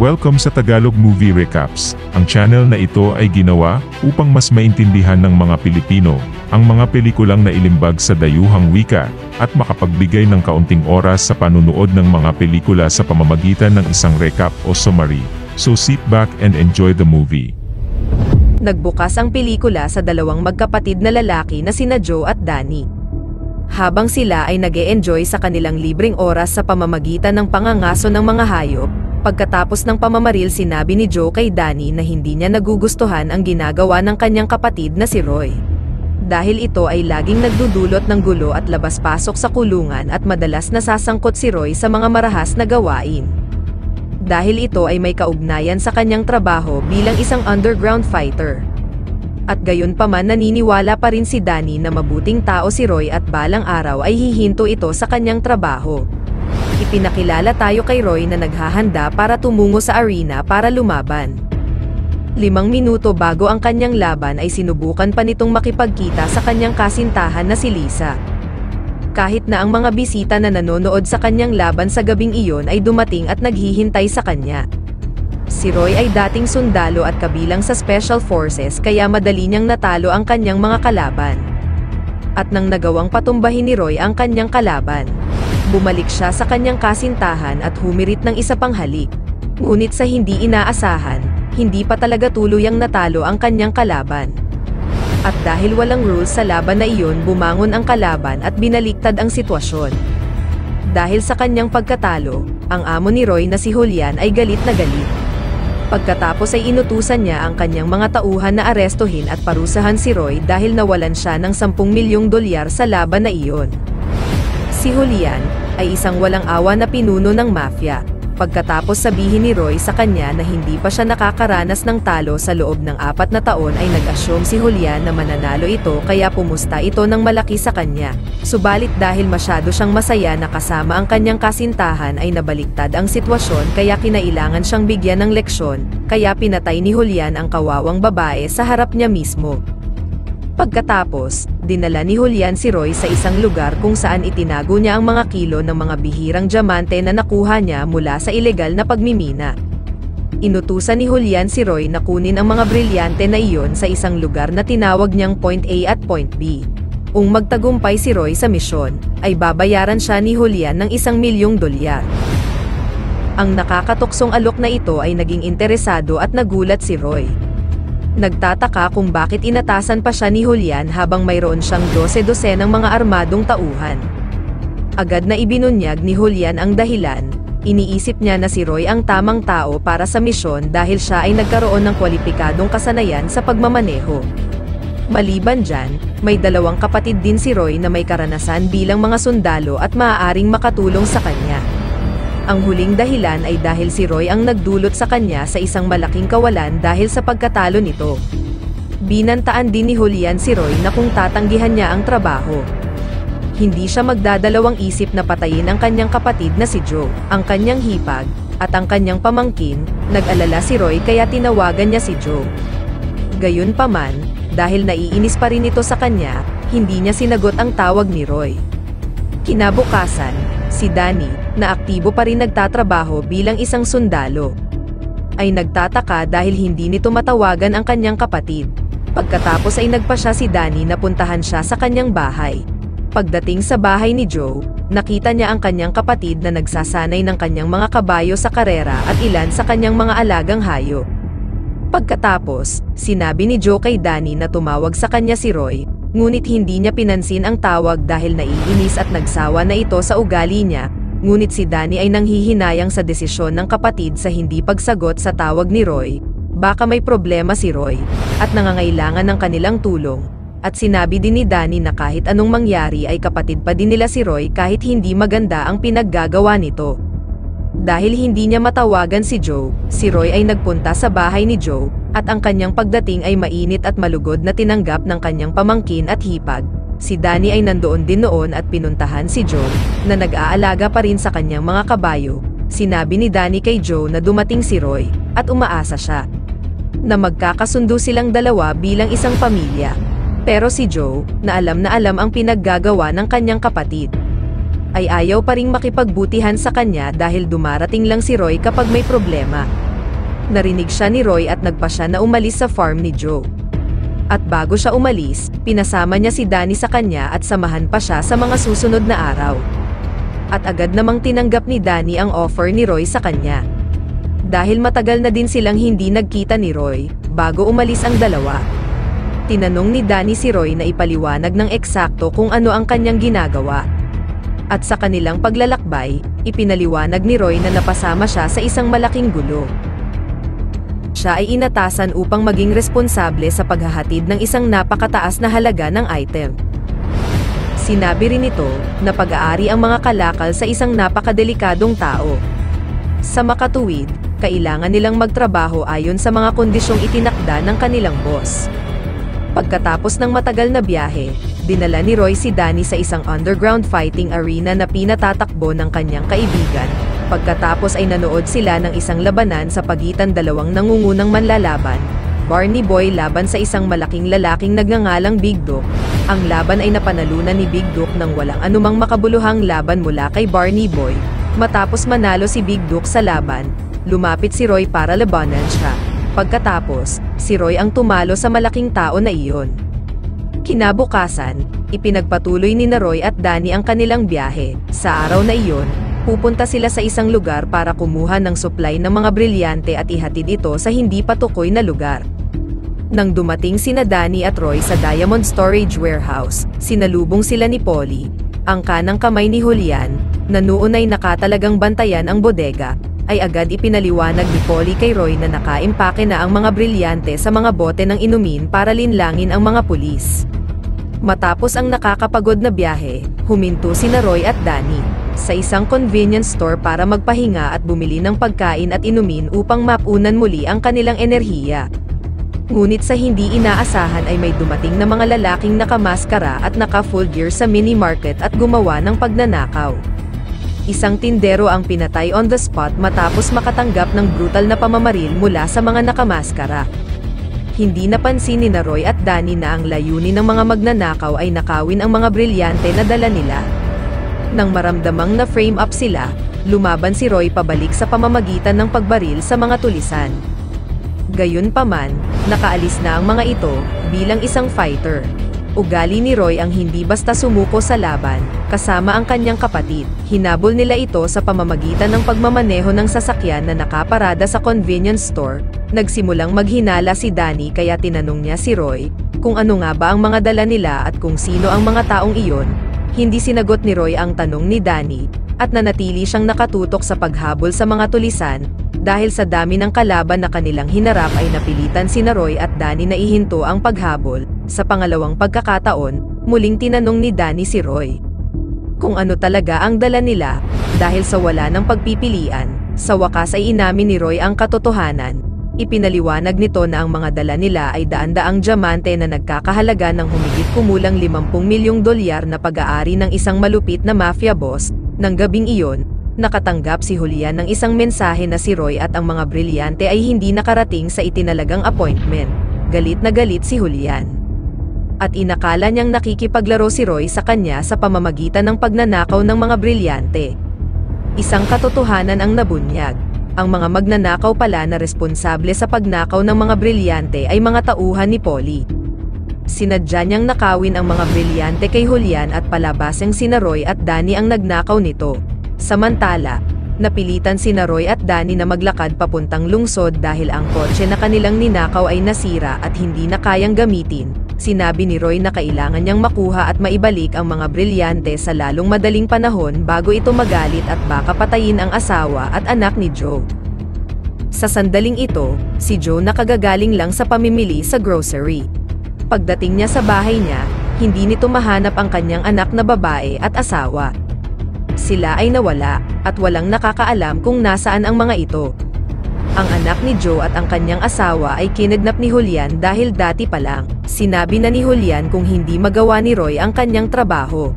Welcome sa Tagalog Movie Recaps. Ang channel na ito ay ginawa upang mas maintindihan ng mga Pilipino ang mga pelikulang nailimbag sa dayuhang wika at makapagbigay ng kaunting oras sa panunood ng mga pelikula sa pamamagitan ng isang recap o summary. So sit back and enjoy the movie. Nagbukas ang pelikula sa dalawang magkapatid na lalaki na sina Joe at Danny. Habang sila ay nag-e-enjoy sa kanilang libreng oras sa pamamagitan ng pangangaso ng mga hayop, pagkatapos ng pamamaril sinabi ni Joe kay Danny na hindi niya nagugustuhan ang ginagawa ng kanyang kapatid na si Roy. Dahil ito ay laging nagdudulot ng gulo at labas-pasok sa kulungan at madalas nasasangkot si Roy sa mga marahas na gawain. Dahil ito ay may kaugnayan sa kanyang trabaho bilang isang underground fighter. At gayon pa man naniniwala pa rin si Danny na mabuting tao si Roy at balang araw ay hihinto ito sa kanyang trabaho. Ipinakilala tayo kay Roy na naghahanda para tumungo sa arena para lumaban. 5 minuto bago ang kanyang laban ay sinubukan pa nitong makipagkita sa kanyang kasintahan na si Lisa. Kahit na ang mga bisita na nanonood sa kanyang laban sa gabing iyon ay dumating at naghihintay sa kanya. Si Roy ay dating sundalo at kabilang sa Special Forces kaya madali niyang natalo ang kanyang mga kalaban. At nang nagawang patumbahin ni Roy ang kanyang kalaban, bumalik siya sa kanyang kasintahan at humirit ng isa pang halik. Ngunit sa hindi inaasahan, hindi pa talaga tuluyang natalo ang kanyang kalaban. At dahil walang rules sa laban na iyon, bumangon ang kalaban at binaliktad ang sitwasyon. Dahil sa kanyang pagkatalo, ang amo ni Roy na si Julian ay galit na galit. Pagkatapos ay inutusan niya ang kanyang mga tauhan na arestuhin at parusahan si Roy dahil nawalan siya ng $10 milyong sa laban na iyon. Si Julian ay isang walang awa na pinuno ng mafia. Pagkatapos sabihin ni Roy sa kanya na hindi pa siya nakakaranas ng talo sa loob ng 4 na taon ay nag-assume si Julian na mananalo ito kaya pumusta ito ng malaki sa kanya. Subalit dahil masyado siyang masaya na kasama ang kanyang kasintahan ay nabaliktad ang sitwasyon kaya kinailangan siyang bigyan ng leksyon, kaya pinatay ni Julian ang kawawang babae sa harap niya mismo. Pagkatapos, dinala ni Julian si Roy sa isang lugar kung saan itinago niya ang mga kilo ng mga bihirang diamante na nakuha niya mula sa ilegal na pagmimina. Inutusan ni Julian si Roy na kunin ang mga brilyante na iyon sa isang lugar na tinawag niyang Point A at Point B. Kung magtagumpay si Roy sa misyon, ay babayaran siya ni Julian ng $1 milyong. Ang nakakatuksong alok na ito ay naging interesado at nagulat si Roy. Nagtataka kung bakit inatasan pa siya ni Julian habang mayroon siyang 12 ng mga armadong tauhan. Agad na ibinunyag ni Julian ang dahilan. Iniisip niya na si Roy ang tamang tao para sa misyon dahil siya ay nagkaroon ng kwalipikadong kasanayan sa pagmamaneho. Maliban dyan, may 2 kapatid din si Roy na may karanasan bilang mga sundalo at maaaring makatulong sa kanya. Ang huling dahilan ay dahil si Roy ang nagdulot sa kanya sa isang malaking kawalan dahil sa pagkatalo nito. Binantaan din ni Julian si Roy na kung tatanggihan niya ang trabaho, hindi siya magdadalawang isip na patayin ang kanyang kapatid na si Joe, ang kanyang hipag, at ang kanyang pamangkin. Nag-alala si Roy kaya tinawagan niya si Joe. Gayunpaman, dahil naiinis pa rin ito sa kanya, hindi niya sinagot ang tawag ni Roy. Kinabukasan, si Danny, na aktibo pa rin nagtatrabaho bilang isang sundalo, ay nagtataka dahil hindi nito matawagan ang kanyang kapatid. Pagkatapos ay nagpasya si Danny na puntahan siya sa kanyang bahay. Pagdating sa bahay ni Joe, nakita niya ang kanyang kapatid na nagsasanay ng kanyang mga kabayo sa karera at ilan sa kanyang mga alagang hayop. Pagkatapos, sinabi ni Joe kay Danny na tumawag sa kanya si Roy, ngunit hindi niya pinansin ang tawag dahil naiinis at nagsawa na ito sa ugali niya. Ngunit si Danny ay nanghihinayang sa desisyon ng kapatid sa hindi pagsagot sa tawag ni Roy. Baka may problema si Roy at nangangailangan ng kanilang tulong. At sinabi din ni Danny na kahit anong mangyari ay kapatid pa din nila si Roy kahit hindi maganda ang pinaggagawa nito. Dahil hindi niya matawagan si Joe, si Roy ay nagpunta sa bahay ni Joe at ang kanyang pagdating ay mainit at malugod na tinanggap ng kanyang pamangkin at hipag. Si Danny ay nandoon din noon at pinuntahan si Joe, na nag-aalaga pa rin sa kanyang mga kabayo. Sinabi ni Danny kay Joe na dumating si Roy, at umaasa siya na magkakasundo silang dalawa bilang isang pamilya. Pero si Joe, na alam ang pinaggagawa ng kanyang kapatid, ay ayaw pa ring makipagbutihan sa kanya dahil dumarating lang si Roy kapag may problema. Narinig siya ni Roy at nagpa siya na umalis sa farm ni Joe. At bago siya umalis, pinasama niya si Danny sa kanya at samahan pa siya sa mga susunod na araw. At agad namang tinanggap ni Danny ang offer ni Roy sa kanya. Dahil matagal na din silang hindi nagkita ni Roy, bago umalis ang dalawa. Tinanong ni Danny si Roy na ipaliwanag ng eksakto kung ano ang kanyang ginagawa. At sa kanilang paglalakbay, ipinaliwanag ni Roy na napasama siya sa isang malaking gulo. Siya ay inatasan upang maging responsable sa paghahatid ng isang napakataas na halaga ng item. Sinabi rin ito na pag-aari ang mga kalakal sa isang napakadelikadong tao. Sa makatuwid, kailangan nilang magtrabaho ayon sa mga kondisyong itinakda ng kanilang boss. Pagkatapos ng matagal na biyahe, dinala ni Roy si Danny sa isang underground fighting arena na pinatatakbo ng kanyang kaibigan. Pagkatapos ay nanood sila ng isang labanan sa pagitan dalawang nangungunang manlalaban, Barney Boy laban sa isang malaking lalaking nagngangalang Big Duke. Ang laban ay napanalunan ni Big Duke nang walang anumang makabuluhang laban mula kay Barney Boy. Matapos manalo si Big Duke sa laban, lumapit si Roy para labanan siya. Pagkatapos, si Roy ang tumalo sa malaking tao na iyon. Kinabukasan, ipinagpatuloy ni Roy at Danny ang kanilang biyahe. Sa araw na iyon, pupunta sila sa isang lugar para kumuha ng supply ng mga brilyante at ihatid ito sa hindi patukoy na lugar. Nang dumating sina Danny at Roy sa Diamond Storage Warehouse, sinalubong sila ni Polly, ang kanang kamay ni Julian, na noon ay nakatalagang bantayan ang bodega, ay agad ipinaliwanag ni Polly kay Roy na nakaimpake na ang mga brilyante sa mga bote ng inumin para linlangin ang mga pulis. Matapos ang nakakapagod na biyahe, huminto sina Roy at Danny sa isang convenience store para magpahinga at bumili ng pagkain at inumin upang mapunan muli ang kanilang enerhiya. Ngunit sa hindi inaasahan ay may dumating na mga lalaking nakamaskara at naka-full gear sa mini market at gumawa ng pagnanakaw. Isang tindero ang pinatay on the spot matapos makatanggap ng brutal na pamamaril mula sa mga nakamaskara. Hindi napansin ni Roy at Danny na ang layunin ng mga magnanakaw ay nakawin ang mga brilyante na dala nila. Nang maramdamang na frame up sila, lumaban si Roy pabalik sa pamamagitan ng pagbaril sa mga tulisan. Gayunpaman, nakaalis na ang mga ito bilang isang fighter. Ugali ni Roy ang hindi basta sumuko sa laban, kasama ang kanyang kapatid. Hinabol nila ito sa pamamagitan ng pagmamaneho ng sasakyan na nakaparada sa convenience store. Nagsimulang maghinala si Danny kaya tinanong niya si Roy kung ano nga ba ang mga dala nila at kung sino ang mga taong iyon. Hindi sinagot ni Roy ang tanong ni Danny at nanatili siyang nakatutok sa paghabol sa mga tulisan. Dahil sa dami ng kalaban na kanilang hinarap ay napilitan sina Roy at Danny na ihinto ang paghabol. Sa pangalawang pagkakataon, muling tinanong ni Danny si Roy kung ano talaga ang dala nila. Dahil sa wala ng pagpipilian, sa wakas ay inamin ni Roy ang katotohanan. Ipinaliwanag nito na ang mga dala nila ay daan-daang diamante na nagkakahalaga ng humigit kumulang 50 milyong dolyar na pag-aari ng isang malupit na mafia boss. Nang gabing iyon, nakatanggap si Julian ng isang mensahe na si Roy at ang mga brilyante ay hindi nakarating sa itinalagang appointment. Galit na galit si Julian. At inakala niyang nakikipaglaro si Roy sa kanya sa pamamagitan ng pagnanakaw ng mga brilyante. Isang katotohanan ang nabunyag. Ang mga magnanakaw pala na responsable sa pagnakaw ng mga brilyante ay mga tauhan ni Polly. Sinadya niyang nakawin ang mga brilyante kay Julian at palabasang sina Roy at Danny ang nagnakaw nito. Samantala, napilitan sina Roy at Danny na maglakad papuntang lungsod dahil ang kotse na kanilang ninakaw ay nasira at hindi na kayang gamitin. Sinabi ni Roy na kailangan niyang makuha at maibalik ang mga brilyante sa lalong madaling panahon bago ito magalit at baka patayin ang asawa at anak ni Joe. Sa sandaling ito, si Joe nakagagaling lang sa pamimili sa grocery. Pagdating niya sa bahay niya, hindi nito mahanap ang kanyang anak na babae at asawa. Sila ay nawala, at walang nakakaalam kung nasaan ang mga ito. Ang anak ni Joe at ang kanyang asawa ay kinidnap ni Julian dahil dati pa lang, sinabi na ni Julian kung hindi magawa ni Roy ang kanyang trabaho.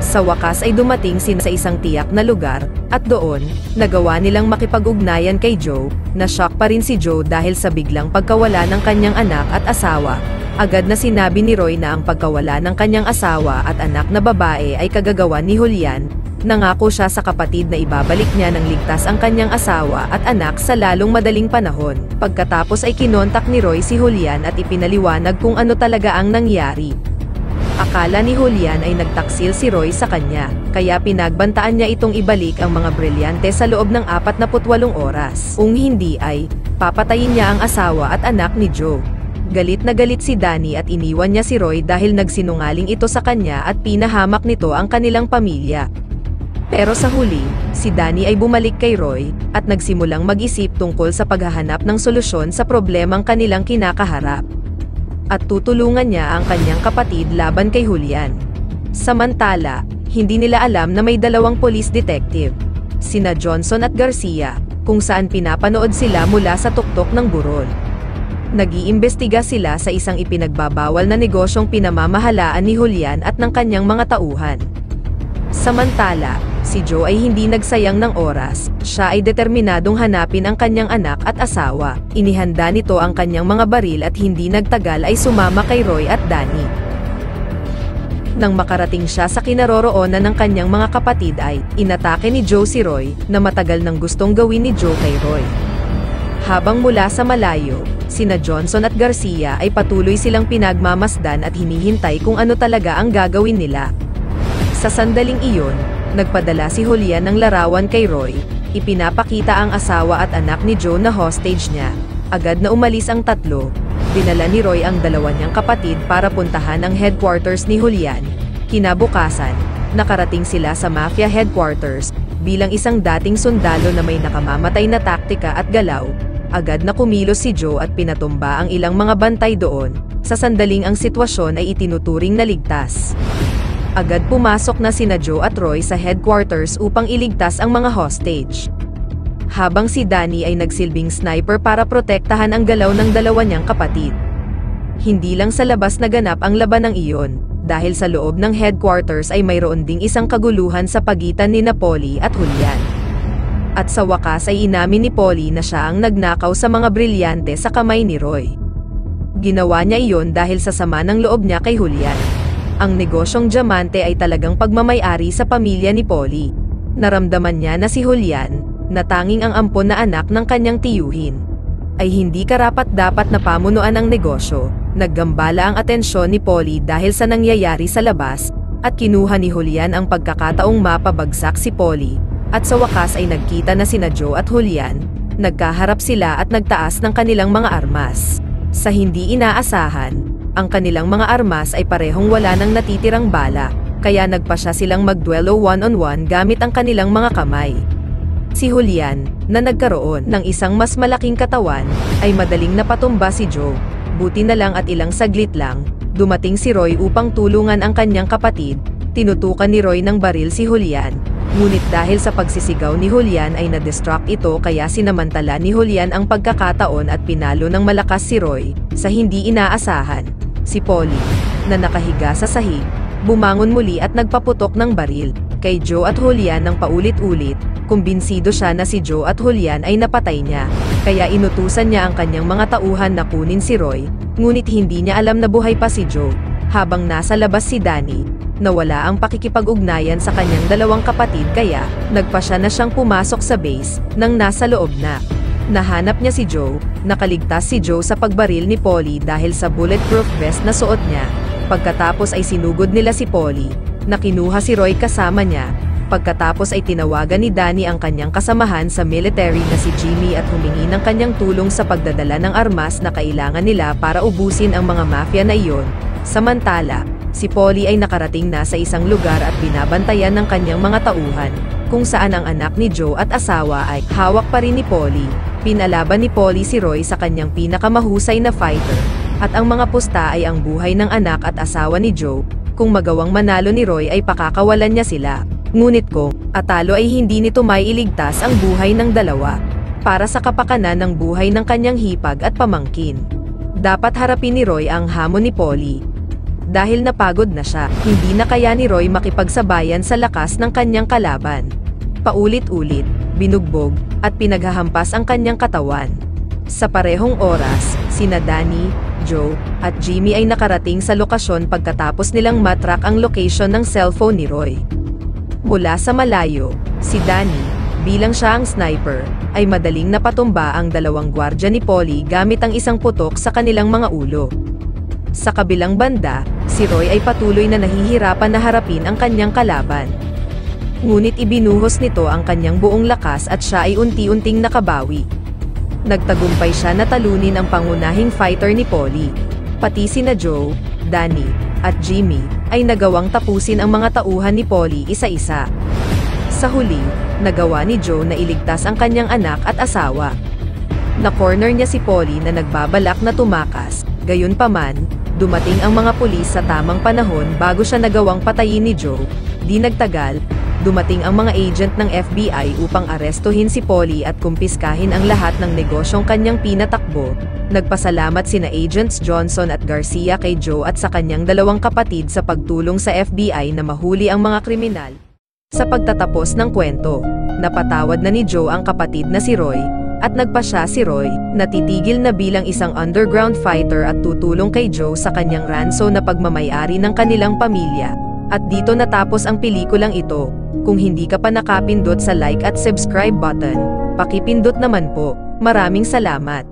Sa wakas ay dumating sila sa isang tiyak na lugar, at doon, nagawa nilang makipag-ugnayan kay Joe. Na-shock pa rin si Joe dahil sa biglang pagkawala ng kanyang anak at asawa. Agad na sinabi ni Roy na ang pagkawala ng kanyang asawa at anak na babae ay kagagawa ni Julian, Nangako siya sa kapatid na ibabalik niya ng ligtas ang kanyang asawa at anak sa lalong madaling panahon. Pagkatapos ay kinontak ni Roy si Julian at ipinaliwanag kung ano talaga ang nangyari. Akala ni Julian ay nagtaksil si Roy sa kanya, kaya pinagbantaan niya itong ibalik ang mga brilyante sa loob ng 48 oras. Kung hindi ay, papatayin niya ang asawa at anak ni Joe. Galit na galit si Danny at iniwan niya si Roy dahil nagsinungaling ito sa kanya at pinahamak nito ang kanilang pamilya. Pero sa huli, si Danny ay bumalik kay Roy at nagsimulang mag-isip tungkol sa paghahanap ng solusyon sa problemang kanilang kinakaharap. At tutulungan niya ang kanyang kapatid laban kay Julian. Samantala, hindi nila alam na may dalawang police detective, sina Johnson at Garcia, kung saan pinapanood sila mula sa tuktok ng burol. Nag-iimbestiga sila sa isang ipinagbabawal na negosyong pinamamahalaan ni Julian at ng kanyang mga tauhan. Samantala, si Joe ay hindi nagsayang ng oras, siya ay determinadong hanapin ang kanyang anak at asawa. Inihanda nito ang kanyang mga baril at hindi nagtagal ay sumama kay Roy at Danny. Nang makarating siya sa kinaroroonan ng kanyang mga kapatid ay, inatake ni Joe si Roy, na matagal nang gustong gawin ni Joe kay Roy. Habang mula sa malayo, sina Johnson at Garcia ay patuloy silang pinagmamasdan at hinihintay kung ano talaga ang gagawin nila. Sa sandaling iyon, nagpadala si Julian ng larawan kay Roy, ipinapakita ang asawa at anak ni Joe na hostage niya. Agad na umalis ang tatlo, dinala ni Roy ang dalawa niyang kapatid para puntahan ang headquarters ni Julian. Kinabukasan, nakarating sila sa mafia headquarters, bilang isang dating sundalo na may nakamamatay na taktika at galaw. Agad na kumilos si Joe at pinatumba ang ilang mga bantay doon, sa sandaling ang sitwasyon ay itinuturing na ligtas. Agad pumasok na sina Joe at Roy sa headquarters upang iligtas ang mga hostage. Habang si Danny ay nagsilbing sniper para protektahan ang galaw ng dalawa niyang kapatid. Hindi lang sa labas naganap ang labanang iyon, dahil sa loob ng headquarters ay mayroon ding isang kaguluhan sa pagitan ni Polly at Julian. At sa wakas ay inamin ni Polly na siya ang nagnakaw sa mga brilyante sa kamay ni Roy. Ginawa niya iyon dahil sa sama ng loob niya kay Julian. Ang negosyong diamante ay talagang pagmamay-ari sa pamilya ni Polly. Naramdaman niya na si Julian, na tanging ang ampon na anak ng kanyang tiyuhin, ay hindi karapat-dapat na pamunuan ang negosyo. Naggambala ang atensyon ni Polly dahil sa nangyayari sa labas, at kinuha ni Julian ang pagkakataong mapabagsak si Polly. At sa wakas ay nagkita na sina Joe at Julian, nagkaharap sila at nagtaas ng kanilang mga armas. Sa hindi inaasahan, ang kanilang mga armas ay parehong wala nang natitirang bala, kaya nagpasya silang magduelo one-on-one gamit ang kanilang mga kamay. Si Julian, na nagkaroon ng isang mas malaking katawan, ay madaling napatumba si Joe. Buti na lang at ilang saglit lang, dumating si Roy upang tulungan ang kanyang kapatid. Tinutukan ni Roy ng baril si Julian, ngunit dahil sa pagsisigaw ni Julian ay na-distract ito kaya sinamantala ni Julian ang pagkakataon at pinalo ng malakas si Roy. Sa hindi inaasahan, si Polly, na nakahiga sa sahig, bumangon muli at nagpaputok ng baril kay Joe at Julian ng paulit-ulit. Kumbinsido siya na si Joe at Julian ay napatay niya, kaya inutusan niya ang kanyang mga tauhan na kunin si Roy, ngunit hindi niya alam na buhay pa si Joe. Habang nasa labas si Danny, nawala ang pakikipag-ugnayan sa kanyang dalawang kapatid kaya nagpasya na siyang pumasok sa base nang nasa loob na. Nahanap niya si Joe, nakaligtas si Joe sa pagbaril ni Polly dahil sa bulletproof vest na suot niya. Pagkatapos ay sinugod nila si Polly, na kinuha si Roy kasama niya. Pagkatapos ay tinawagan ni Danny ang kanyang kasamahan sa military na si Jimmy at humingi ng kanyang tulong sa pagdadala ng armas na kailangan nila para ubusin ang mga mafia na iyon. Samantala, si Polly ay nakarating na sa isang lugar at binabantayan ng kanyang mga tauhan, kung saan ang anak ni Joe at asawa ay hawak pa rin ni Polly. Pinalaban ni Polly si Roy sa kanyang pinakamahusay na fighter, at ang mga pusta ay ang buhay ng anak at asawa ni Joe. Kung magawang manalo ni Roy ay pakakawalan niya sila. Ngunit kung atalo ay hindi nito maiiligtas ang buhay ng dalawa, para sa kapakanan ng buhay ng kanyang hipag at pamangkin. Dapat harapin ni Roy ang hamon ni Polly. Dahil napagod na siya, hindi na kaya ni Roy makipagsabayan sa lakas ng kanyang kalaban. Paulit-ulit, binugbog, at pinaghahampas ang kanyang katawan. Sa parehong oras, sina Danny, Joe, at Jimmy ay nakarating sa lokasyon pagkatapos nilang matrack ang location ng cellphone ni Roy. Mula sa malayo, si Danny, bilang siya ang sniper, ay madaling napatumba ang dalawang gwardya ni Polly gamit ang isang putok sa kanilang mga ulo. Sa kabilang banda, si Roy ay patuloy na nahihirapan na harapin ang kanyang kalaban. Ngunit ibinuhos nito ang kanyang buong lakas at siya ay unti-unting nakabawi. Nagtagumpay siya na talunin ang pangunahing fighter ni Polly. Pati sina Joe, Danny, at Jimmy, ay nagawang tapusin ang mga tauhan ni Polly isa-isa. Sa huli, nagawa ni Joe na iligtas ang kanyang anak at asawa. Na-corner niya si Polly na nagbabalak na tumakas, gayunpaman, dumating ang mga pulis sa tamang panahon bago siya nagawang patayin ni Joe. Di nagtagal, dumating ang mga agent ng FBI upang arestuhin si Polly at kumpiskahin ang lahat ng negosyong kanyang pinatakbo. Nagpasalamat sina Agents Johnson at Garcia kay Joe at sa kanyang dalawang kapatid sa pagtulong sa FBI na mahuli ang mga kriminal. Sa pagtatapos ng kwento, napatawad na ni Joe ang kapatid na si Roy, at nagpasya si Roy, na titigil na bilang isang underground fighter at tutulong kay Joe sa kanyang ranso na pagmamayari ng kanilang pamilya. At dito natapos ang pelikulang ito. Kung hindi ka pa nakapindot sa like at subscribe button, pakipindot naman po. Maraming salamat.